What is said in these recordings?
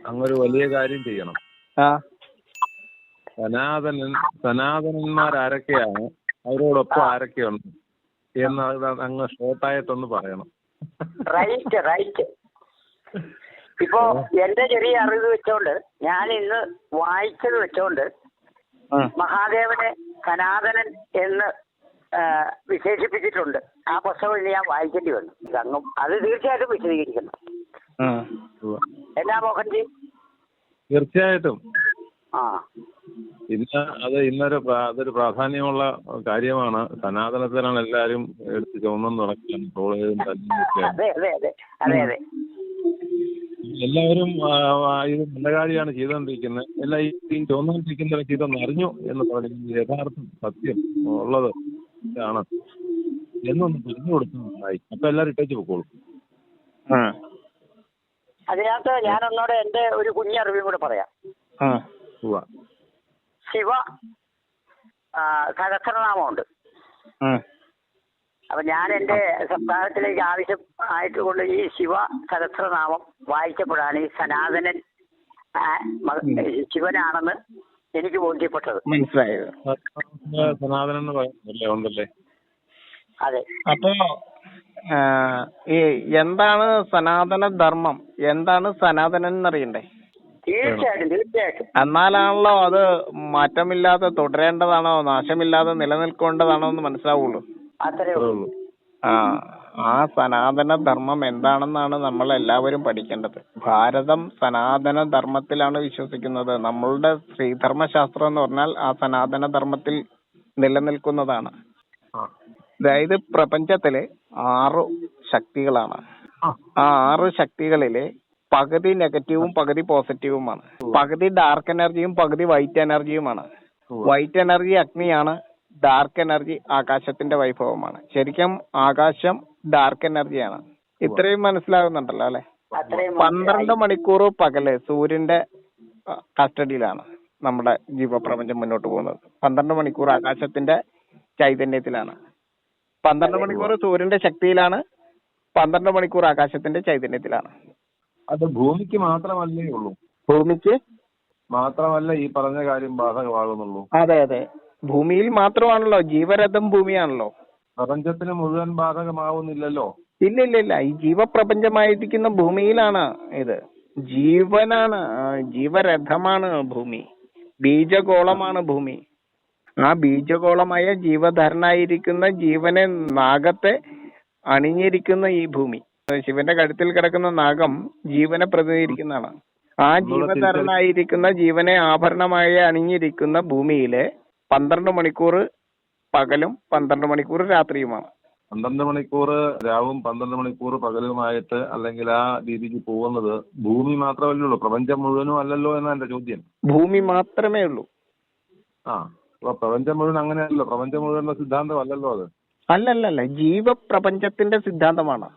അങ്ങൊരു വലിയ കാര്യം ചെയ്യണം. ആ സനാതനന്മാരാരൊക്കെയാണ്, അവരോടൊപ്പം ആരൊക്കെയുണ്ട് എന്ന് അങ്ങ് ഷോർട്ടായിട്ടൊന്ന് പറയണം. റൈറ്റ്. ഇപ്പോ എന്റെ ചെറിയ അറിവ് വെച്ചോണ്ട്, ഞാൻ ഇന്ന് വായിച്ചത് വെച്ചോണ്ട്, മഹാദേവനെ സനാതനൻ എന്ന് വിശേഷിപ്പിച്ചിട്ടുണ്ട്. ആ പുസ്തകം ഇനി ഞാൻ വായിക്കേണ്ടി വന്നു. അത് തീർച്ചയായിട്ടും വിശദീകരിക്കണം. എന്നാ മോഹൻജി? തീർച്ചയായിട്ടും. ആ അതൊരു പ്രാധാന്യമുള്ള കാര്യമാണ്. സനാതനത്തിനാണ് എല്ലാരും എടുത്ത് ചുമന്നു നടക്കുകയാണ്. അതെ. എല്ലാവരും ഇത് നല്ല കാര്യമാണ് ചെയ്തുകൊണ്ടിരിക്കുന്നത്. എല്ലാം ഈ ചുമന്നുകൊണ്ടിരിക്കുന്നവരെ ഇതൊന്ന് അറിഞ്ഞു എന്ന് പറയുന്നത് യഥാർത്ഥ സത്യം ഉള്ളത് ആണ് എന്നൊന്ന് പറഞ്ഞു കൊടുക്കുന്നതായി. അപ്പൊ എല്ലാരും ഇട്ടേച്ച് പൊക്കോളും. അതിനകത്ത് ഞാനൊന്നോടെ എന്റെ ഒരു കുഞ്ഞറിവും കൂടെ പറയാം. ശിവ സഹസ്രനാമമുണ്ട്. അപ്പൊ ഞാൻ എന്റെ സംസ്ഥാനത്തിലേക്ക് ആവശ്യം ആയിട്ടുകൊണ്ട് ഈ ശിവ സഹസ്രനാമം വായിച്ചപ്പോഴാണ് ഈ സനാതനൻ ശിവനാണെന്ന് എനിക്ക് ബോധ്യപ്പെട്ടത്. മനസ്സിലായത്. സനാതനൻ ഉണ്ടല്ലേ? അതെ. അപ്പോ ഈ എന്താണ് സനാതന ധർമ്മം, എന്താണ് സനാതനൻ എന്നറിയണ്ടേ? തീർച്ചയായിട്ടും. എന്നാലാണല്ലോ അത് മാറ്റമില്ലാതെ തുടരേണ്ടതാണോ, നാശമില്ലാതെ നിലനിൽക്കേണ്ടതാണോ എന്ന് മനസ്സിലാവുള്ളൂ. അത്രേ ഉള്ളൂ. ആ സനാതന ധർമ്മം എന്താണെന്നാണ് നമ്മൾ എല്ലാവരും പഠിക്കേണ്ടത്. ഭാരതം സനാതന ധർമ്മത്തിലാണ് വിശ്വസിക്കുന്നത്. നമ്മളുടെ ശ്രീധർമ്മശാസ്ത്രം എന്ന് പറഞ്ഞാൽ ആ സനാതന ധർമ്മത്തിൽ നിലനിൽക്കുന്നതാണ്. അതായത് പ്രപഞ്ചത്തില് 6 ശക്തികളാണ്. ആ 6 ശക്തികളില് പകുതി നെഗറ്റീവും പകുതി പോസിറ്റീവുമാണ്. പകുതി ഡാർക്ക് എനർജിയും പകുതി വൈറ്റ് എനർജിയുമാണ്. വൈറ്റ് എനർജി അഗ്നിയാണ്, ഡാർക്ക് എനർജി ആകാശത്തിന്റെ വൈഭവമാണ്. ശരിക്കും ആകാശം ഡാർക്ക് എനർജിയാണ്. ഇത്രയും മനസ്സിലാകുന്നുണ്ടല്ലോ അല്ലെ? 12 മണിക്കൂർ പകല് സൂര്യന്റെ കസ്റ്റഡിയിലാണ് നമ്മുടെ ജീവപ്രപഞ്ചം മുന്നോട്ട് പോകുന്നത്. 12 മണിക്കൂർ ആകാശത്തിന്റെ ചൈതന്യത്തിലാണ്. 12 മണിക്കൂർ സൂര്യന്റെ ശക്തിയിലാണ്, 12 മണിക്കൂർ ആകാശത്തിന്റെ ചൈതന്യത്തിലാണ്. അത് ഭൂമിക്ക് മാത്രമല്ലേ ഉള്ളൂ? ഭൂമിക്ക് മാത്രമല്ല ഈ പറഞ്ഞ കാര്യം ബാധകമാകുന്നുള്ളൂ. അതെ. ഭൂമിയിൽ മാത്രമാണല്ലോ, ജീവരഥം ഭൂമിയാണല്ലോ. പ്രപഞ്ചത്തിന് മുഴുവൻ ബാധകമാവുന്നില്ലല്ലോ. ഇല്ല. ഈ ജീവപ്രപഞ്ചമായിരിക്കുന്ന ഭൂമിയിലാണ് ഇത്. ജീവനാണ്, ജീവരഥമാണ് ഭൂമി. ബീജഗോളമാണ് ഭൂമി. ആ ബീജഗോളമായ ജീവധരനായിരിക്കുന്ന ജീവനെ നാഗത്തെ അണിഞ്ഞിരിക്കുന്ന ഈ ഭൂമി, ശിവന്റെ കഴുത്തിൽ കിടക്കുന്ന നാഗം ജീവനെ പ്രതിനിധീകരിക്കുന്നതാണ്. ആ ജീവധരനായിരിക്കുന്ന ജീവനെ ആഭരണമായി അണിഞ്ഞിരിക്കുന്ന ഭൂമിയിലെ 12 മണിക്കൂർ പകലും 12 മണിക്കൂർ രാത്രിയുമാണ്. 12 മണിക്കൂർ രാവും 12 മണിക്കൂർ പകലുമായിട്ട് അല്ലെങ്കിൽ ആ രീതിക്ക് പോകുന്നത് ഭൂമി മാത്രമല്ലേ, പ്രപഞ്ചം മുഴുവനും അല്ലല്ലോ എന്നാ എന്റെ ചോദ്യം. ഭൂമി മാത്രമേ ഉള്ളൂ. അപ്പൊ പ്രപഞ്ചം മുഴുവൻ അങ്ങനെയല്ലോ, പ്രപഞ്ചം മുഴുവൻ സിദ്ധാന്തം അല്ലല്ലോ അത്. അല്ലല്ല, ജീവപ്രപഞ്ചത്തിന്റെ സിദ്ധാന്തമാണ്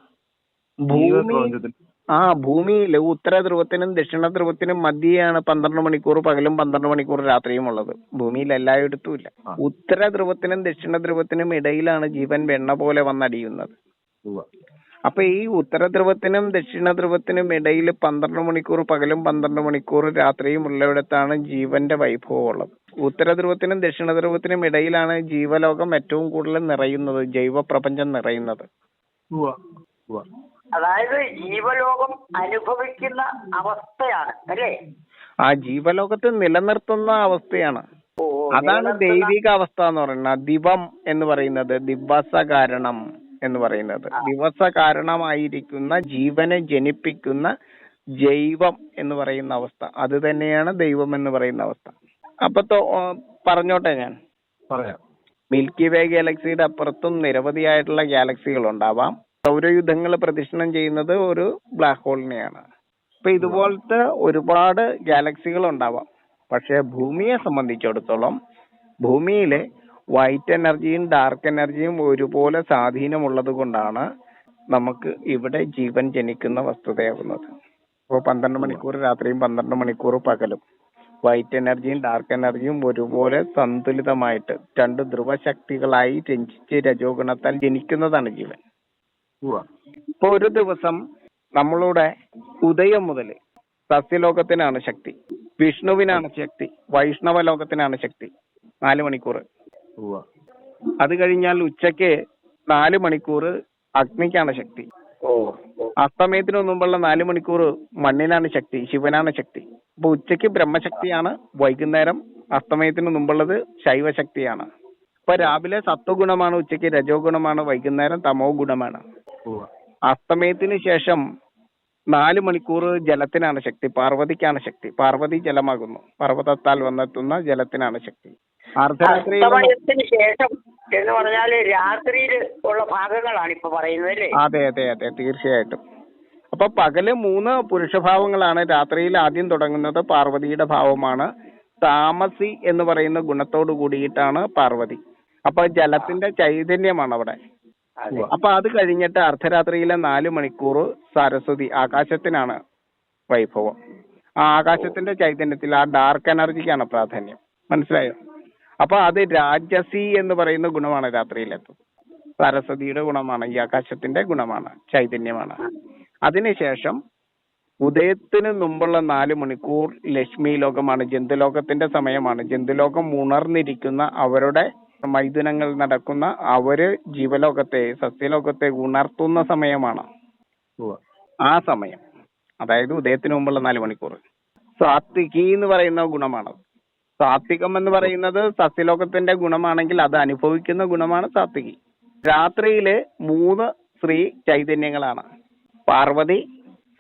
ഭൂമി. ഭൂമിയില് ഉത്തര ധ്രുവത്തിനും ദക്ഷിണ ധ്രുവത്തിനും മധ്യയാണ് 12 മണിക്കൂർ പകലും 12 മണിക്കൂർ രാത്രിയും ഉള്ളത്. ഭൂമിയിൽ എല്ലായിടത്തും ഇല്ല. ഉത്തര ധ്രുവത്തിനും ദക്ഷിണ ധ്രുവത്തിനും ഇടയിലാണ് ജീവൻ വെണ്ണ പോലെ വന്നടിയുന്നത്. അപ്പൊ ഈ ഉത്തര ധ്രുവത്തിനും ദക്ഷിണ ധ്രുവത്തിനും ഇടയിൽ 12 മണിക്കൂർ പകലും 12 മണിക്കൂർ രാത്രിയും ഉള്ളിടത്താണ് ജീവന്റെ വൈഭവം ഉള്ളത്. ഉത്തര ധ്രുവത്തിനും ദക്ഷിണ ധ്രുവത്തിനും ഇടയിലാണ് ജീവലോകം ഏറ്റവും കൂടുതൽ നിറയുന്നത്, ജൈവ പ്രപഞ്ചം നിറയുന്നത്. അതായത് ജീവലോകം അനുഭവിക്കുന്ന അവസ്ഥയാണ് അല്ലേ? ആ ജീവലോകത്തെ നിലനിർത്തുന്ന അവസ്ഥയാണ്. അതാണ് ദൈവിക അവസ്ഥ എന്ന് പറയുന്നത്. ദിവം എന്ന് പറയുന്നത്, ദിവസ കാരണം എന്ന് പറയുന്നത്, ദിവസ കാരണമായിരിക്കുന്ന ജീവനെ ജനിപ്പിക്കുന്ന ജൈവം എന്ന് പറയുന്ന അവസ്ഥ, അത് തന്നെയാണ് ദൈവം എന്ന് പറയുന്ന അവസ്ഥ. അപ്പൊ പറഞ്ഞോട്ടെ, ഞാൻ പറയാം. മിൽക്കി വേ ഗാലക്സിയുടെ അപ്പുറത്തും നിരവധിയായിട്ടുള്ള ഗാലക്സികൾ ഉണ്ടാവാം. സൗരയുധങ്ങൾ പ്രദക്ഷിണം ചെയ്യുന്നത് ഒരു ബ്ലാക്ക് ഹോളിനെയാണ്. അപ്പൊ ഇതുപോലത്തെ ഒരുപാട് ഗാലക്സികൾ ഉണ്ടാവാം. പക്ഷെ ഭൂമിയെ സംബന്ധിച്ചിടത്തോളം ഭൂമിയിലെ വൈറ്റ് എനർജിയും ഡാർക്ക് എനർജിയും ഒരുപോലെ സ്വാധീനമുള്ളത് കൊണ്ടാണ് നമുക്ക് ഇവിടെ ജീവൻ ജനിക്കുന്ന വസ്തുതയാകുന്നത്. അപ്പോൾ 12 മണിക്കൂർ രാത്രിയും 12 മണിക്കൂർ പകലും വൈറ്റ് എനർജിയും ഡാർക്ക് എനർജിയും ഒരുപോലെ സന്തുലിതമായിട്ട് 2 ധ്രുവശക്തികളായി രഞ്ജിച്ച് രജോഗുണത്താൽ ജനിക്കുന്നതാണ് ജീവൻ. ഇപ്പൊ ഒരു ദിവസം നമ്മളുടെ ഉദയം മുതൽ സസ്യലോകത്തിനാണ് ശക്തി, വിഷ്ണുവിനാണ് ശക്തി, വൈഷ്ണവ ലോകത്തിനാണ് ശക്തി 4 മണിക്കൂർ. ഉവ്വ. അത് കഴിഞ്ഞാൽ ഉച്ചയ്ക്ക് 4 മണിക്കൂർ അഗ്നിക്കാണ് ശക്തി. അസ്തമയത്തിന് മുമ്പുള്ള 4 മണിക്കൂർ മണ്ണിനാണ് ശക്തി, ശിവനാണ് ശക്തി. അപ്പൊ ഉച്ചയ്ക്ക് ബ്രഹ്മശക്തിയാണ്, വൈകുന്നേരം അസ്തമയത്തിന് മുമ്പുള്ളത് ശൈവശക്തിയാണ്. ഇപ്പൊ രാവിലെ സത്വഗുണമാണ്, ഉച്ചയ്ക്ക് രജോ ഗുണമാണ്, വൈകുന്നേരം തമോ ഗുണമാണ്. ഉവ്വ. അസ്തമയത്തിന് ശേഷം 4 മണിക്കൂർ ജലത്തിനാണ് ശക്തി, പാർവതിക്കാണ് ശക്തി. പാർവതി ജലമാകുന്നു, പർവ്വതത്താൽ വന്നെത്തുന്ന ജലത്തിനാണ് ശക്തി. അർദ്ധരാത്രിയിൽ അസ്തമയത്തിന് ശേഷം എന്ന് പറഞ്ഞാൽ രാത്രിയിൽ ഉള്ള ഭാഗങ്ങളാണ് ഇപ്പൊ പറയുന്നത് അല്ലേ? അതെ അതെ അതെ, തീർച്ചയായിട്ടും. അപ്പൊ പകല് 3 പുരുഷഭാവങ്ങളാണ്, രാത്രിയിൽ ആദ്യം തുടങ്ങുന്നത് പാർവതിയുടെ ഭാവമാണ്. താമസി എന്ന് പറയുന്ന ഗുണത്തോട് കൂടിയിട്ടാണ് പാർവതി. അപ്പൊ ജലത്തിന്റെ ചൈതന്യമാണ് അവിടെ. അപ്പൊ അത് കഴിഞ്ഞിട്ട് അർദ്ധരാത്രിയിലെ 4 മണിക്കൂർ സരസ്വതി ആകാശത്തിനാണ് വൈഭവം. ആ ആകാശത്തിന്റെ ചൈതന്യത്തിൽ ആ ഡാർക്ക് എനർജിക്കാണ് പ്രാധാന്യം. മനസ്സിലായോ? അപ്പൊ അത് രാജസി എന്ന് പറയുന്ന ഗുണമാണ് രാത്രിയിലെത്തും. സരസ്വതിയുടെ ഗുണമാണ്, ഈ ആകാശത്തിന്റെ ഗുണമാണ്, ചൈതന്യമാണ്. അതിനുശേഷം ഉദയത്തിന് മുമ്പുള്ള 4 മണിക്കൂർ ലക്ഷ്മി ലോകമാണ്, ജന്തുലോകത്തിന്റെ സമയമാണ്. ജന്തുലോകം ഉണർന്നിരിക്കുന്ന, അവരുടെ മൈഥുനങ്ങൾ നടക്കുന്ന, അവര് ജീവലോകത്തെ, സസ്യലോകത്തെ ഉണർത്തുന്ന സമയമാണ് ആ സമയം. അതായത് ഉദയത്തിന് മുമ്പുള്ള 4 മണിക്കൂർ. സാത്വികി എന്ന് പറയുന്ന ഗുണമാണ്. സാത്വികം എന്ന് പറയുന്നത് സസ്യലോകത്തിന്റെ ഗുണമാണെങ്കിൽ അത് അനുഭവിക്കുന്ന ഗുണമാണ് സാത്വികി. രാത്രിയില് 3 സ്ത്രീ ചൈതന്യങ്ങളാണ്, പാർവതി,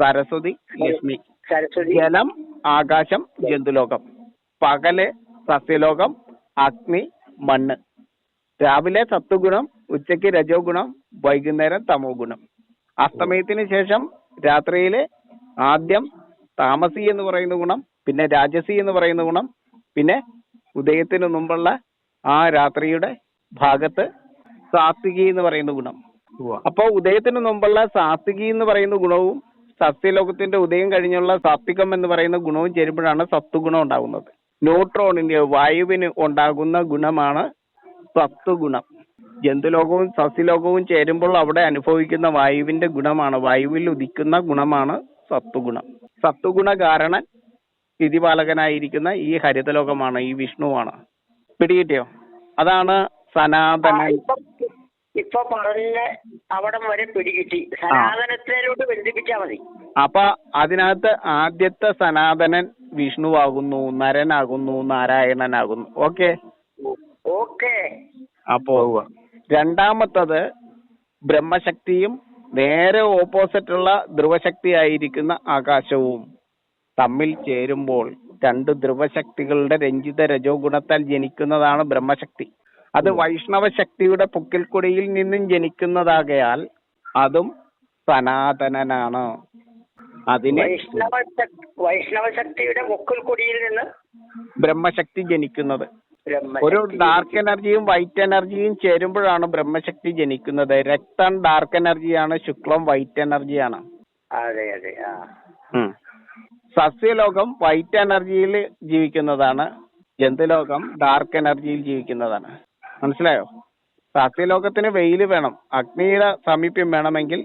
സരസ്വതി, ലക്ഷ്മി. ജലം, ആകാശം, ജന്തുലോകം. പകല് സസ്യലോകം, അഗ്നി, മണ്ണ്. രാവിലെ സത്വഗുണം, ഉച്ചയ്ക്ക് രജോ ഗുണം, വൈകുന്നേരം തമോ ഗുണം. അസ്തമയത്തിന് ശേഷം രാത്രിയില് ആദ്യം താമസി എന്ന് പറയുന്ന ഗുണം, പിന്നെ രാജസി എന്ന് പറയുന്ന ഗുണം, പിന്നെ ഉദയത്തിന് മുമ്പുള്ള ആ രാത്രിയുടെ ഭാഗത്ത് സാത്വികി എന്ന് പറയുന്ന ഗുണം. അപ്പൊ ഉദയത്തിന് മുമ്പുള്ള സാത്വികി എന്ന് പറയുന്ന ഗുണവും സസ്യലോകത്തിന്റെ ഉദയം കഴിഞ്ഞുള്ള സാത്വികം എന്ന് പറയുന്ന ഗുണവും ചേരുമ്പോഴാണ് സത്വഗുണം ഉണ്ടാകുന്നത്. ന്യൂട്രോണിന്റെ, വായുവിന് ഉണ്ടാകുന്ന ഗുണമാണ് സത്വഗുണം. ജന്തുലോകവും സസ്യലോകവും ചേരുമ്പോൾ അവിടെ അനുഭവിക്കുന്ന വായുവിന്റെ ഗുണമാണ്, വായുവിൽ ഉദിക്കുന്ന ഗുണമാണ് സത്വഗുണം. സത്വഗുണ കാരണൻ സ്ഥിതിപാലകനായിരിക്കുന്ന ഈ ഹരിതലോകമാണ്, ഈ വിഷ്ണുവാണ്. പിടികിട്ടിയോ? അതാണ് സനാതനൻ. ഇപ്പൊ പറഞ്ഞ അവിടം വരെ പിടികിട്ടി. സനാതനത്തിലോട്ട് ബന്ധിപ്പിച്ചാ മതി. അപ്പൊ അതിനകത്ത് ആദ്യത്തെ സനാതനൻ വിഷ്ണുവാകുന്നു, നരനാകുന്നു, നാരായണനാകുന്നു. Okay okay. അപ്പോ രണ്ടാമത്തത് ബ്രഹ്മശക്തിയും നേരെ ഓപ്പോസിറ്റുള്ള ധ്രുവശക്തിയായിരിക്കുന്ന ആകാശവും തമ്മിൽ ചേരുമ്പോൾ 2 ധ്രുവശക്തികളുടെ രഞ്ജിത രജോ ഗുണത്താൽ ജനിക്കുന്നതാണ് ബ്രഹ്മശക്തി. അത് വൈഷ്ണവ ശക്തിയുടെ പൊക്കിൽക്കൊടിയിൽ നിന്നും ജനിക്കുന്നതാകയാൽ അതും സനാതനനാണ്. അതിന് വൈഷ്ണവ ശക്തിയുടെ പൊക്കിൽക്കൊടിയിൽ നിന്ന് ബ്രഹ്മശക്തി ജനിക്കുന്നത്. ഒരു ഡാർക്ക് എനർജിയും വൈറ്റ് എനർജിയും ചേരുമ്പോഴാണ് ബ്രഹ്മശക്തി ജനിക്കുന്നത്. രക്തം ഡാർക്ക് എനർജിയാണ്, ശുക്ലം വൈറ്റ് എനർജിയാണ്. അതെ അതെ. സസ്യലോകം വൈറ്റ് എനർജിയിൽ ജീവിക്കുന്നതാണ്, ജന്തുലോകം ഡാർക്ക് എനർജിയിൽ ജീവിക്കുന്നതാണ്. മനസ്സിലായോ? സസ്യലോകത്തിന് വെയിൽ വേണം, അഗ്നിയുടെ സാമീപ്യം വേണമെങ്കിൽ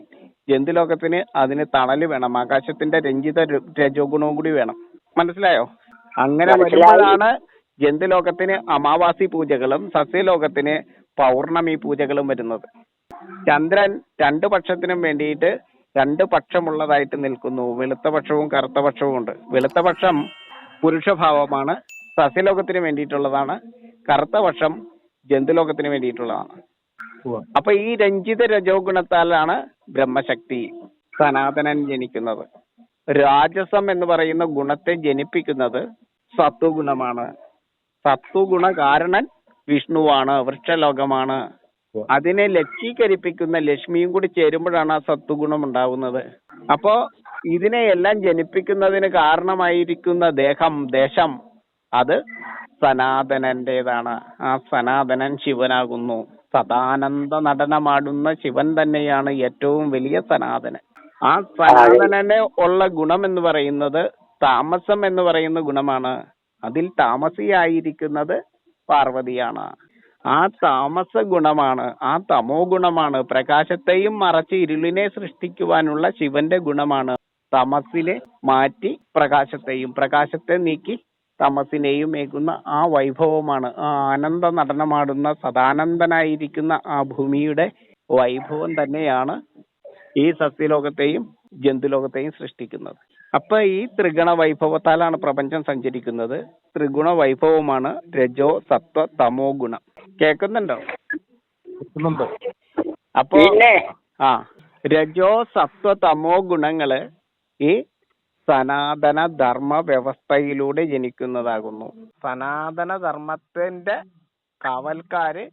ജന്തുലോകത്തിന് അതിന് തണല് വേണം, ആകാശത്തിന്റെ രഞ്ജിത രജോ ഗുണവും കൂടി വേണം. മനസ്സിലായോ? അങ്ങനെ വരുമ്പോഴാണ് ജന്തുലോകത്തിന് അമാവാസി പൂജകളും സസ്യലോകത്തിന് പൗർണമി പൂജകളും വരുന്നത്. ചന്ദ്രൻ 2 പക്ഷത്തിനും വേണ്ടിയിട്ട് 2 പക്ഷമുള്ളതായിട്ട് നിൽക്കുന്നു. വെളുത്ത പക്ഷവും കറുത്ത പക്ഷവും ഉണ്ട്. വെളുത്ത പക്ഷം പുരുഷഭാവമാണ്, സസ്യലോകത്തിന് വേണ്ടിയിട്ടുള്ളതാണ്. കറുത്ത പക്ഷം ജന്തുലോകത്തിന് വേണ്ടിയിട്ടുള്ളതാണ്. അപ്പൊ ഈ രഞ്ജിത രജോ ഗുണത്താലാണ് ബ്രഹ്മശക്തി സനാതനൻ ജനിക്കുന്നത്. രാജസം എന്ന് പറയുന്ന ഗുണത്തെ ജനിപ്പിക്കുന്നത് സത്വഗുണമാണ്. സത്വഗുണ കാരണൻ വിഷ്ണുവാണ്, വൃക്ഷലോകമാണ്. അതിനെ ലക്ഷീകരിപ്പിക്കുന്ന ലക്ഷ്മിയും കൂടി ചേരുമ്പോഴാണ് ആ സത്വഗുണം ഉണ്ടാവുന്നത്. അപ്പോ ഇതിനെയെല്ലാം ജനിപ്പിക്കുന്നതിന് കാരണമായിരിക്കുന്ന ദേശം അത് സനാതനന്റേതാണ്. ആ സനാതനൻ ശിവനാകുന്നു. സദാനന്ദ നടനമാടുന്ന ശിവൻ തന്നെയാണ് ഏറ്റവും വലിയ സനാതനൻ. ആ സനാതനനെ ഉള്ള ഗുണം എന്ന് പറയുന്നത് താമസം എന്ന് പറയുന്ന ഗുണമാണ്. അതിൽ താമസിയായിരിക്കുന്നത് പാർവതിയാണ്. ആ താമസ ഗുണമാണ്, ആ തമോ ഗുണമാണ്, പ്രകാശത്തെയും മറച്ച് ഇരുളിനെ സൃഷ്ടിക്കുവാനുള്ള ശിവന്റെ ഗുണമാണ് തമസിനെ മാറ്റി പ്രകാശത്തെ നീക്കി തമസിനെയും മേക്കുന്ന ആ വൈഭവമാണ്, ആ ആനന്ദ നടനമാടുന്ന സദാനന്ദനായിരിക്കുന്ന ആ ഭൂമിയുടെ വൈഭവം തന്നെയാണ് ഈ സസ്യലോകത്തെയും ജന്തുലോകത്തെയും സൃഷ്ടിക്കുന്നത്. അപ്പൊ ഈ ത്രിഗുണ വൈഭവത്താലാണ് പ്രപഞ്ചം സഞ്ചരിക്കുന്നത്. ത്രിഗുണ വൈഭവമാണ് രജോ സത്വ തമോ ഗുണം. കേൾക്കുന്നുണ്ടോ? അപ്പോ രജോ സത്വ തമോ ഗുണങ്ങള് ഈ സനാതന ധർമ്മ വ്യവസ്ഥയിലൂടെ ജനിക്കുന്നതാകുന്നു. സനാതന ധർമ്മത്തിന്റെ കാവൽക്കാര്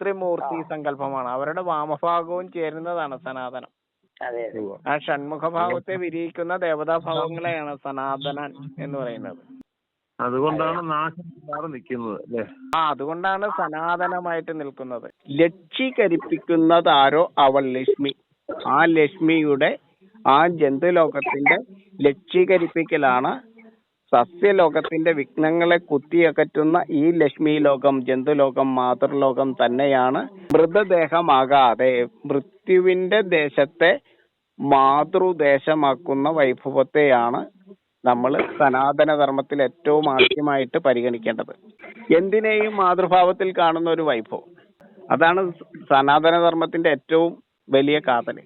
ത്രിമൂർത്തി സങ്കല്പമാണ്. അവരുടെ വാമഭാഗവും ചേരുന്നതാണ് സനാതനം. ആ ഷൺമുഖഭാവത്തെ വിരിയിക്കുന്ന ദേവതാഭാവങ്ങളെയാണ് സനാതനൻ എന്ന് പറയുന്നത്. അതുകൊണ്ടാണ് നാശം നിൽക്കുന്നത് അല്ലേ? അതുകൊണ്ടാണ് സനാതനമായിട്ട് നിൽക്കുന്നത്. ലക്ഷീകരിപ്പിക്കുന്നതാരോ അവൾ ലക്ഷ്മി. ആ ലക്ഷ്മിയുടെ ആ ജന്തുലോകത്തിന്റെ ലക്ഷീകരിപ്പിക്കലാണ് സസ്യലോകത്തിന്റെ വിഘ്നങ്ങളെ കുത്തിയകറ്റുന്ന ഈ ലക്ഷ്മി ലോകം, ജന്തുലോകം, മാതൃലോകം തന്നെയാണ് മൃതദേഹമാകാതെ മൃത്യുവിന്റെ ദേശത്തെ മാതൃദേശമാക്കുന്ന വൈഭവത്തെയാണ് നമ്മൾ സനാതന ധർമ്മത്തിൽ ഏറ്റവും ആദ്യമായിട്ട് പരിഗണിക്കേണ്ടത്. എന്തിനേയും മാതൃഭാവത്തിൽ കാണുന്ന ഒരു വൈഭവം, അതാണ് സനാതന ധർമ്മത്തിന്റെ ഏറ്റവും വലിയ കാതല്.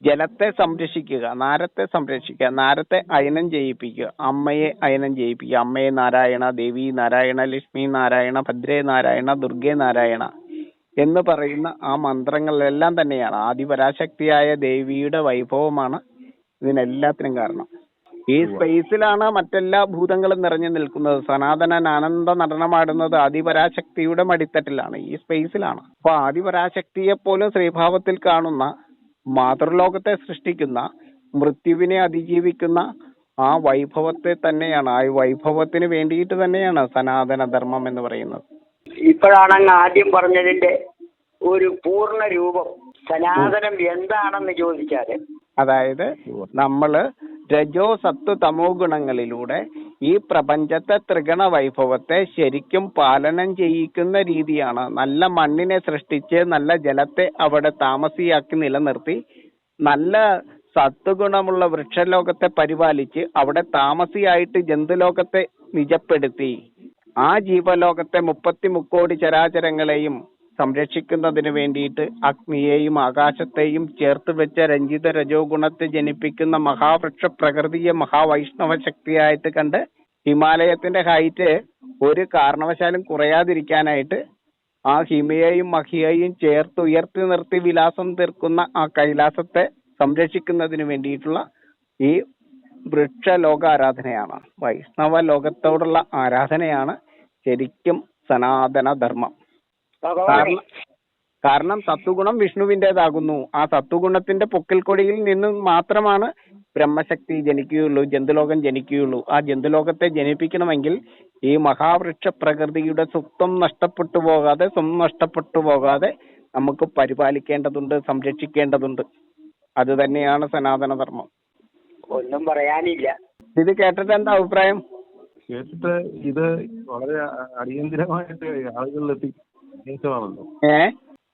ജലത്തെ സംരക്ഷിക്കുക, നാരത്തെ സംരക്ഷിക്കുക, നാരത്തെ അയനം ചെയ്യിപ്പിക്കുക, അമ്മയെ അയനം ചെയ്യിപ്പിക്കുക. അമ്മയെ നാരായണ, ദേവി നാരായണ, ലക്ഷ്മി നാരായണ, ഭദ്രേ നാരായണ, ദുർഗേ നാരായണ എന്ന് പറയുന്ന ആ മന്ത്രങ്ങളെല്ലാം തന്നെയാണ് ആദിപരാശക്തിയായ ദേവിയുടെ വൈഭവമാണ് ഇതിനെല്ലാത്തിനും കാരണം. ഈ സ്പേസിലാണ് മറ്റെല്ലാ ഭൂതങ്ങളും നിറഞ്ഞു നിൽക്കുന്നത്. സനാതനൻ ആനന്ദ നടനമാടുന്നത് ആദിപരാശക്തിയുടെ മടിത്തട്ടിലാണ്, ഈ സ്പേസിലാണ്. അപ്പൊ ആദിപരാശക്തിയെ പോലും ശ്രീഭാവത്തിൽ കാണുന്ന, മാതൃലോകത്തെ സൃഷ്ടിക്കുന്ന, മൃത്യുവിനെ അതിജീവിക്കുന്ന ആ വൈഭവത്തെ തന്നെയാണ്, ആ വൈഭവത്തിന് വേണ്ടിയിട്ട് തന്നെയാണ് സനാതന ധർമ്മം എന്ന് പറയുന്നത്. ഇപ്പോഴാണ് അങ്ങ് ആദ്യം പറഞ്ഞതിന്റെ ഒരു പൂർണ്ണ രൂപം സനാതനം എന്താണെന്ന് ചോദിച്ചാല്, അതായത് നമ്മള് രജോ സത്വ തമോ ഗുണങ്ങളിലൂടെ ഈ പ്രപഞ്ചത്തെ ത്രിഗുണ വൈഭവത്തെ ശരിക്കും പാലനം ചെയ്യിക്കുന്ന രീതിയാണ്. നല്ല മണ്ണിനെ സൃഷ്ടിച്ച് നല്ല ജലത്തെ അവിടെ താമസിയാക്കി നിലനിർത്തി നല്ല സത്വഗുണമുള്ള വൃക്ഷലോകത്തെ പരിപാലിച്ച് അവിടെ താമസിയായിട്ട് ജന്തുലോകത്തെ നിജപ്പെടുത്തി ആ ജീവലോകത്തെ 33 കോടി ചരാചരങ്ങളെയും സംരക്ഷിക്കുന്നതിന് വേണ്ടിയിട്ട് അഗ്നിയെയും ആകാശത്തെയും ചേർത്ത് വെച്ച രഞ്ജിത രജോ ഗുണത്തെ ജനിപ്പിക്കുന്ന മഹാവൃക്ഷ പ്രകൃതിയെ മഹാവൈഷ്ണവ ശക്തിയായിട്ട് കണ്ട് ഹിമാലയത്തിന്റെ ഹൈറ്റ് ഒരു കാരണവശാലും കുറയാതിരിക്കാനായിട്ട് ആ ഹിമയെയും മഹിയെയും ചേർത്ത് ഉയർത്തി നിർത്തി വിലാസം തീർക്കുന്ന ആ കൈലാസത്തെ സംരക്ഷിക്കുന്നതിന് വേണ്ടിയിട്ടുള്ള ഈ വൃക്ഷലോക ആരാധനയാണ്, വൈഷ്ണവ ലോകത്തോടുള്ള ആരാധനയാണ് ശരിക്കും സനാതന ധർമ്മം. കാരണം സത്വഗുണം വിഷ്ണുവിൻ്റെതാകുന്നു. ആ സത്വഗുണത്തിന്റെ പൊക്കിൽക്കൊടിയിൽ നിന്ന് മാത്രമാണ് ബ്രഹ്മശക്തി ജനിക്കുകയുള്ളൂ, ജന്തുലോകം ജനിക്കുകയുള്ളൂ. ആ ജന്തുലോകത്തെ ജനിപ്പിക്കണമെങ്കിൽ ഈ മഹാവൃക്ഷ പ്രകൃതിയുടെ സ്വത്വം നഷ്ടപ്പെട്ടു പോകാതെ നമുക്ക് പരിപാലിക്കേണ്ടതുണ്ട്, സംരക്ഷിക്കേണ്ടതുണ്ട്. അത് തന്നെയാണ് സനാതന ധർമ്മം. ഒന്നും പറയാനില്ല. ഇത് കേട്ടിട്ട് എന്താ അഭിപ്രായം? കേട്ടിട്ട് ഇത് വളരെ അടിയന്തിരമായിട്ട് ആളുകളിലെത്തിക്കണമല്ലോ.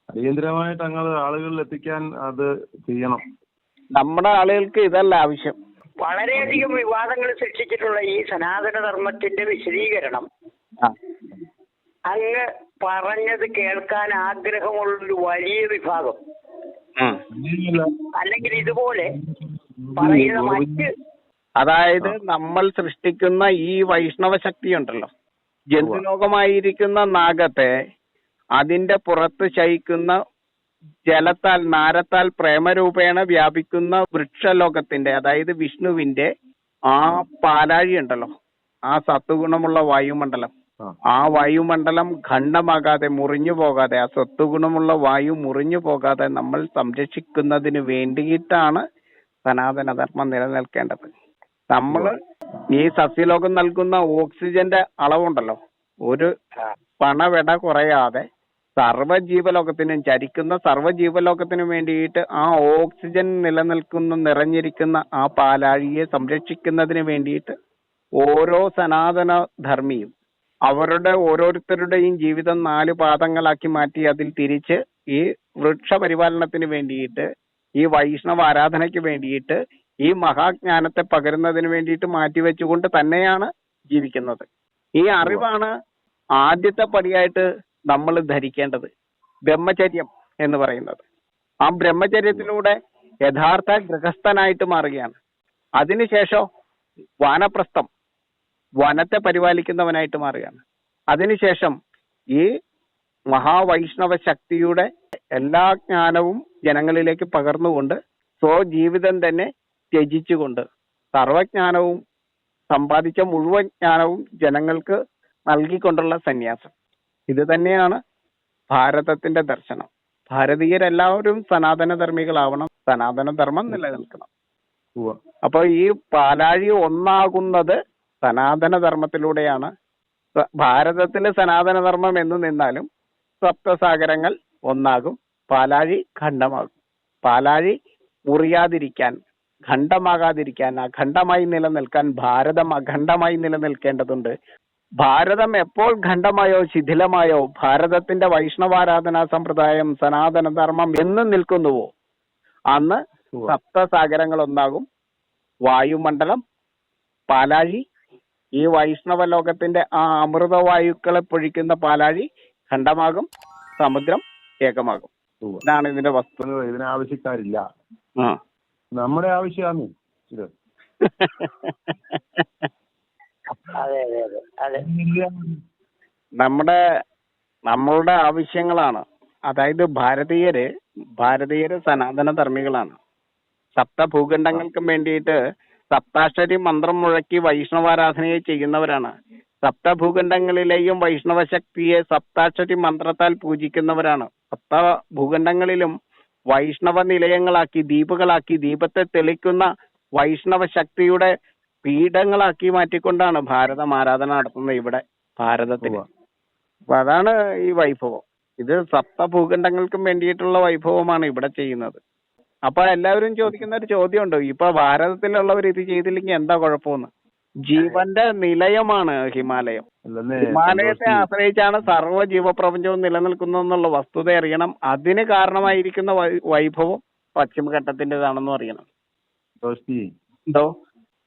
അടിയന്തിരമായിട്ട് അങ്ങനെ ആളുകളിൽ എത്തിക്കാൻ അത് ചെയ്യണം. നമ്മുടെ ആളുകൾക്ക് ഇതല്ല ആവശ്യം. വളരെയധികം വിവാദങ്ങൾ സൃഷ്ടിച്ചിട്ടുള്ള ഈ സനാതന ധർമ്മത്തിന്റെ വിശദീകരണം അങ്ങ് പറഞ്ഞത് കേൾക്കാൻ ആഗ്രഹമുള്ളൊരു വലിയ വിഭാഗം, അല്ലെങ്കിൽ ഇതുപോലെ പറയുന്ന മറ്റ്, അതായത് നമ്മൾ സൃഷ്ടിക്കുന്ന ഈ വൈഷ്ണവ ശക്തി ഉണ്ടല്ലോ, ജന്തുലോകമായിരിക്കുന്ന നാഗത്തെ അതിന്റെ പുറത്ത് ശയിക്കുന്ന ജലത്താൽ നാരത്താൽ പ്രേമരൂപേണ വ്യാപിക്കുന്ന വൃക്ഷലോകത്തിന്റെ, അതായത് വിഷ്ണുവിന്റെ ആ പാലാഴി ഉണ്ടല്ലോ, ആ സത്വഗുണമുള്ള വായുമണ്ഡലം, ആ വായുമണ്ഡലം ഖണ്ഡമാകാതെ മുറിഞ്ഞു പോകാതെ, ആ സത്വഗുണമുള്ള വായു മുറിഞ്ഞു പോകാതെ നമ്മൾ സംരക്ഷിക്കുന്നതിന് വേണ്ടിയിട്ടാണ് സനാതനധർമ്മം നിലനിൽക്കേണ്ടത്. നമ്മള് ഈ സസ്യലോകം നൽകുന്ന ഓക്സിജന്റെ അളവുണ്ടല്ലോ, ഒരു പണവെട കുറയാതെ സർവ്വജീവലോകത്തിനും, ചരിക്കുന്ന സർവ്വജീവലോകത്തിനും വേണ്ടിയിട്ട് ആ ഓക്സിജൻ നിറഞ്ഞിരിക്കുന്ന ആ പാലാഴിയെ സംരക്ഷിക്കുന്നതിന് വേണ്ടിയിട്ട് ഓരോ സനാതന ധർമ്മിയും അവരുടെ ഓരോരുത്തരുടെയും ജീവിതം 4 പാദങ്ങളാക്കി മാറ്റി അതിൽ തിരിച്ച് ഈ വൃക്ഷപരിപാലനത്തിന് വേണ്ടിയിട്ട്, ഈ വൈഷ്ണവ ആരാധനയ്ക്ക് വേണ്ടിയിട്ട് ഈ മഹാജ്ഞാനത്തെ പകരുന്നതിന് വേണ്ടിയിട്ട് മാറ്റിവെച്ചുകൊണ്ട് തന്നെയാണ് ജീവിക്കുന്നത്. ഈ അറിവാണ് ആദ്യത്തെ പടിയായിട്ട് നമ്മൾ ധരിക്കേണ്ടത്, ബ്രഹ്മചര്യം എന്ന് പറയുന്നത്. ആ ബ്രഹ്മചര്യത്തിലൂടെ യഥാർത്ഥ ഗൃഹസ്ഥനായിട്ട് മാറുകയാണ്. അതിനുശേഷം വാനപ്രസ്ഥം, വനത്തെ പരിപാലിക്കുന്നവനായിട്ട് മാറുകയാണ്. അതിനുശേഷം ഈ മഹാവൈഷ്ണവ ശക്തിയുടെ എല്ലാ ജ്ഞാനവും ജനങ്ങളിലേക്ക് പകർന്നുകൊണ്ട് സ്വജീവിതം തന്നെ ത്യജിച്ചുകൊണ്ട് സർവജ്ഞാനവും സമ്പാദിച്ച മുഴുവൻ ജ്ഞാനവും ജനങ്ങൾക്ക് നൽകിക്കൊണ്ടുള്ള സന്യാസം. ഇത് തന്നെയാണ് ഭാരതത്തിന്റെ ദർശനം. ഭാരതീയരെല്ലാവരും സനാതനധർമ്മികളാവണം, സനാതനധർമ്മം നിലനിൽക്കണം. അപ്പൊ ഈ പാലാഴി ഒന്നാകുന്നത് സനാതനധർമ്മത്തിലൂടെയാണ്. ഭാരതത്തില് സനാതനധർമ്മം എന്ന് നിന്നാലും സപ്തസാഗരങ്ങൾ ഒന്നാകും, പാലാഴി ഖണ്ഡമാകും. പാലാഴി മുറിയാതിരിക്കാൻ, ഖണ്ഡമാകാതിരിക്കാൻ, അഖണ്ഡമായി നിലനിൽക്കാൻ ഭാരതം അഖണ്ഡമായി നിലനിൽക്കേണ്ടതുണ്ട്. ഭാരതം എപ്പോൾ ഖണ്ഡമായോ ശിഥിലമായോ ഭാരതത്തിന്റെ വൈഷ്ണവാരാധനാ സമ്പ്രദായം സനാതനധർമ്മം എന്ന് നിൽക്കുന്നുവോ അന്ന് സപ്തസാഗരങ്ങൾ ഒന്നാകും. വായുമണ്ഡലം, പാലാഴി, ഈ വൈഷ്ണവ ലോകത്തിന്റെ ആ അമൃതവായുക്കളെ പൊഴിക്കുന്ന പാലാഴി ഖണ്ഡമാകും, സമുദ്രം ഏകമാകും. ഇതാണ് ഇതിന്റെ വസ്തു. ഇതിനാവശ്യക്കാരില്ല, നമ്മുടെ ആവശ്യമാണ് ഇത്. നമ്മളുടെ ആവശ്യങ്ങളാണ്. അതായത് ഭാരതീയര് സനാതന ധർമ്മികളാണ്. സപ്തഭൂഖണ്ഡങ്ങൾക്കും വേണ്ടിയിട്ട് സപ്താക്ഷരി മന്ത്രം മുഴക്കി വൈഷ്ണവാരാധനയെ ചെയ്യുന്നവരാണ്. സപ്തഭൂഖണ്ഡങ്ങളിലെയും വൈഷ്ണവ ശക്തിയെ സപ്താക്ഷരി മന്ത്രത്താൽ പൂജിക്കുന്നവരാണ്. സപ്തഭൂഖണ്ഡങ്ങളിലും വൈഷ്ണവ നിലയങ്ങളാക്കി, ദ്വീപുകളാക്കി, ദീപത്തെ തെളിക്കുന്ന വൈഷ്ണവ ശക്തിയുടെ പീഠങ്ങളാക്കി മാറ്റിക്കൊണ്ടാണ് ഭാരതം ആരാധന നടത്തുന്നത് ഇവിടെ ഭാരതത്തിൽ. അപ്പൊ അതാണ് ഈ വൈഭവം. ഇത് സപ്തഭൂഖണ്ഡങ്ങൾക്കും വേണ്ടിയിട്ടുള്ള വൈഭവമാണ് ഇവിടെ ചെയ്യുന്നത്. അപ്പൊ എല്ലാവരും ചോദിക്കുന്ന ഒരു ചോദ്യമുണ്ട്, ഇപ്പൊ ഭാരതത്തിലുള്ളവർ ഇത് ചെയ്തില്ലെങ്കിൽ എന്താ കുഴപ്പമെന്ന്. ജീവന്റെ നിലയമാണ് ഹിമാലയം. ഹിമാലയത്തെ ആശ്രയിച്ചാണ് സർവ്വ ജീവപ്രപഞ്ചവും നിലനിൽക്കുന്നതെന്നുള്ള വസ്തുത അറിയണം. അതിന് കാരണമായിരിക്കുന്ന വൈഭവം പശ്ചിമഘട്ടത്തിൻ്റെതാണെന്നും അറിയണം. എന്തോ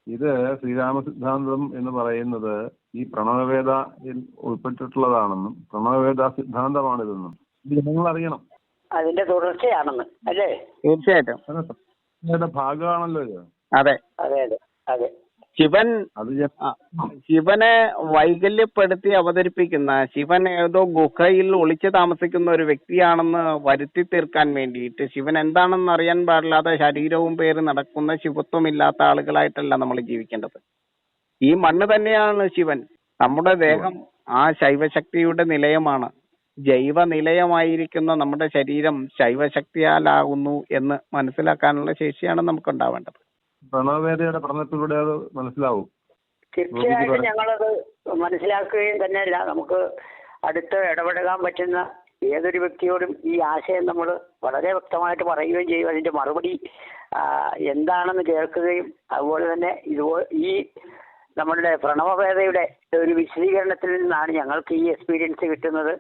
ഇത് ശ്രീരാമ സിദ്ധാന്തം എന്ന് പറയുന്നത് ഈ പ്രണവവേദയിൽ ഉൾപ്പെട്ടിട്ടുള്ളതാണെന്നും പ്രണവവേദ സിദ്ധാന്തമാണിതെന്നും ജനങ്ങൾ അറിയണം. അതിന്റെ തുടർച്ചയാണെന്ന് അല്ലേ? തീർച്ചയായിട്ടും ഭാഗമാണല്ലോ ഇത്. അതെ അതെ അതെ അതെ. ശിവനെ വൈകല്യപ്പെടുത്തി അവതരിപ്പിക്കുന്ന, ശിവൻ ഏതോ ഗുഹയിൽ ഒളിച്ചു താമസിക്കുന്ന ഒരു വ്യക്തിയാണെന്ന് വരുത്തി തീർക്കാൻ വേണ്ടിയിട്ട്, ശിവൻ എന്താണെന്ന് അറിയാൻ പാടില്ലാത്ത ശരീരവും പേര് നടക്കുന്ന ശിവത്വമില്ലാത്ത ആളുകളായിട്ടല്ല നമ്മൾ ജീവിക്കേണ്ടത്. ഈ മണ്ണ് തന്നെയാണ് ശിവൻ. നമ്മുടെ ദേഹം ആ ശൈവശക്തിയുടെ നിലയമാണ്. ജൈവ നിലയമായിരിക്കുന്ന നമ്മുടെ ശരീരം ശൈവശക്തിയാലാകുന്നു എന്ന് മനസ്സിലാക്കാനുള്ള ശേഷിയാണ് നമുക്ക് ഉണ്ടാവേണ്ടത്. പ്രണവവേദയുടെ പഠനത്തിലൂടെ അത് മനസ്സിലാവും. തീർച്ചയായിട്ടും ഞങ്ങളത് മനസ്സിലാക്കുകയും തന്നെയല്ല, നമുക്ക് അടുത്ത് ഇടപെടാൻ പറ്റുന്ന ഏതൊരു വ്യക്തിയോടും ഈ ആശയം നമ്മൾ വളരെ വ്യക്തമായിട്ട് പറയുകയും ചെയ്യും. അതിന്റെ മറുപടി എന്താണെന്ന് കേൾക്കുകയും അതുപോലെ തന്നെ ഈ നമ്മളുടെ പ്രണവവേദയുടെ ഒരു വിശദീകരണത്തിൽ നിന്നാണ് ഞങ്ങൾക്ക് ഈ എക്സ്പീരിയൻസ് കിട്ടുന്നത്.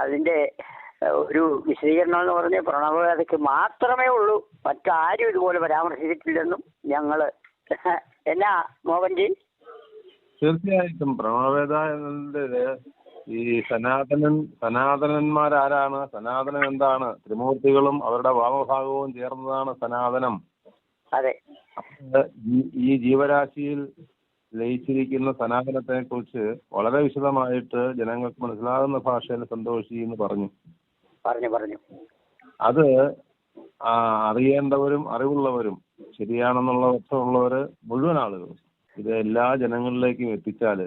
അതിന്റെ ഒരു വിശദീകരണം എന്ന് പറഞ്ഞാൽ പ്രണവവേദയ്ക്ക് മാത്രമേ ഉള്ളൂ, മറ്റാരും ഇതുപോലെ പരാമർശിച്ചിട്ടില്ലെന്നും ഞങ്ങള് എന്നാ മോഹൻജി? തീർച്ചയായിട്ടും പ്രണവവേദ എന്നത് ഈ സനാതനന്മാരാരാണ്, സനാതനം എന്താണ്, ത്രിമൂർത്തികളും അവരുടെ വാമഭാഗവും ചേർന്നതാണ് സനാതനം. അതെ. ഈ ജീവരാശിയിൽ ലയിച്ചിരിക്കുന്ന സനാതനത്തെ കുറിച്ച് വളരെ വിശദമായിട്ട് ജനങ്ങൾക്ക് മനസ്സിലാകുന്ന ഭാഷയിൽ സന്തോഷി എന്ന് പറഞ്ഞു. അത് അറിയേണ്ടവരും അറിവുള്ളവരും ശരിയാണെന്നുള്ള അർത്ഥമുള്ളവര് മുഴുവൻ ആളുകളും ഇത് എല്ലാ ജനങ്ങളിലേക്കും എത്തിച്ചാല്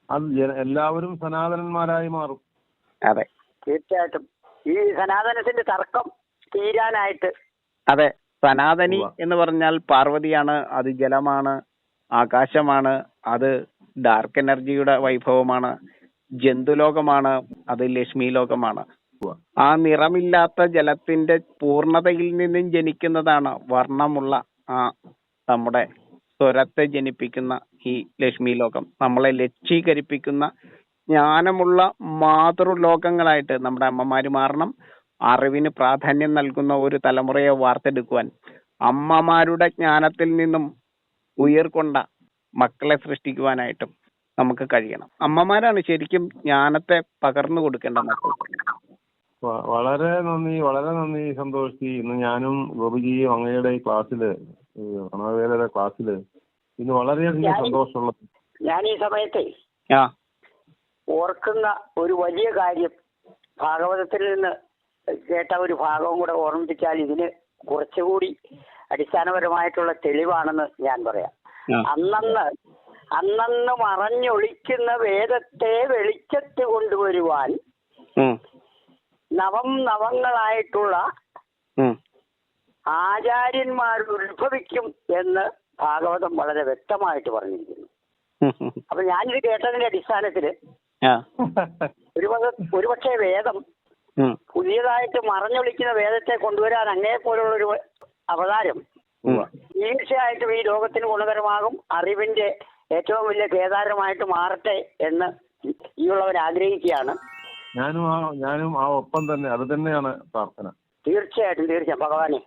അത് എല്ലാവരും സനാതനന്മാരായി മാറും. അതെ, തീർച്ചയായിട്ടും. ഈ സനാതനത്തിന്റെ തർക്കം തീരാനായിട്ട്. അതെ, സനാതനി എന്ന് പറഞ്ഞാൽ പാർവതിയാണ്, അത് ജലമാണ്, ആകാശമാണ്, അത് ഡാർക്ക് എനർജിയുടെ വൈഭവമാണ്, ജന്തുലോകമാണ്, അത് ലക്ഷ്മി ലോകമാണ്. ആ നിറമില്ലാത്ത ജലത്തിന്റെ പൂർണ്ണതയിൽ നിന്നും ജനിക്കുന്നതാണ് വർണ്ണമുള്ള ആ നമ്മുടെ സ്വരത്തെ ജനിപ്പിക്കുന്ന ഈ ലക്ഷ്മി ലോകം. നമ്മളെ ലക്ഷ്യീകരിപ്പിക്കുന്ന ജ്ഞാനമുള്ള മാതൃലോകങ്ങളായിട്ട് നമ്മുടെ അമ്മമാര് മാറണം. അറിവിന് പ്രാധാന്യം നൽകുന്ന ഒരു തലമുറയെ വാർത്തെടുക്കുവാൻ അമ്മമാരുടെ ജ്ഞാനത്തിൽ നിന്നും ഉയർകൊണ്ട മക്കളെ സൃഷ്ടിക്കുവാനായിട്ടും നമുക്ക് കഴിയണം. അമ്മമാരാണ് ശരിക്കും ജ്ഞാനത്തെ പകർന്നു കൊടുക്കേണ്ട മക്കൾക്ക്. വളരെ നന്ദി സന്തോഷ്. ഇന്ന് ഞാനും ഗോപിജിയും അങ്ങയുടെ ഈ ക്ലാസ്സില്, പ്രണവവേദയുടെ ക്ലാസ്സില് ഇന്ന് വളരെയധികം സന്തോഷമുള്ള. ഞാൻ ഈ സമയത്തെ ഓർക്കുന്ന ഒരു വലിയ കാര്യം, ഭാഗവതത്തിൽ നിന്ന് കേട്ട ഒരു ഭാഗവും കൂടെ ഓർമ്മിപ്പിച്ചാൽ ഇതിന് കുറച്ചുകൂടി അടിസ്ഥാനപരമായിട്ടുള്ള തെളിവാണെന്ന് ഞാൻ പറയാം. അന്നന്ന് മറഞ്ഞൊളിക്കുന്ന വേദത്തെ വെളിച്ചത്ത് കൊണ്ടുവരുവാൻ നവങ്ങളായിട്ടുള്ള ആചാര്യന്മാർ ഉത്ഭവിക്കും എന്ന് ഭാഗവതം വളരെ വ്യക്തമായിട്ട് പറഞ്ഞിരിക്കുന്നു. അപ്പൊ ഞാനിത് കേട്ടതിന്റെ അടിസ്ഥാനത്തില് ഒരുപക്ഷെ വേദം പുതിയതായിട്ട് മറഞ്ഞൊളിക്കുന്ന വേദത്തെ കൊണ്ടുവരാൻ അങ്ങേപ്പോലുള്ള ഒരു അവതാരം തീർച്ചയായിട്ടും ഈ ലോകത്തിന് ഗുണകരമാകും, അറിവിന്റെ ഏറ്റവും വലിയ കേദാരമായിട്ട് മാറട്ടെ എന്ന് ഈ ഉള്ളവർ ആഗ്രഹിക്കുകയാണ്. ഞാനും ആ ഒപ്പം തന്നെ അത് തന്നെയാണ് പ്രാർത്ഥന. തീർച്ചയായിട്ടും ഭഗവാനെ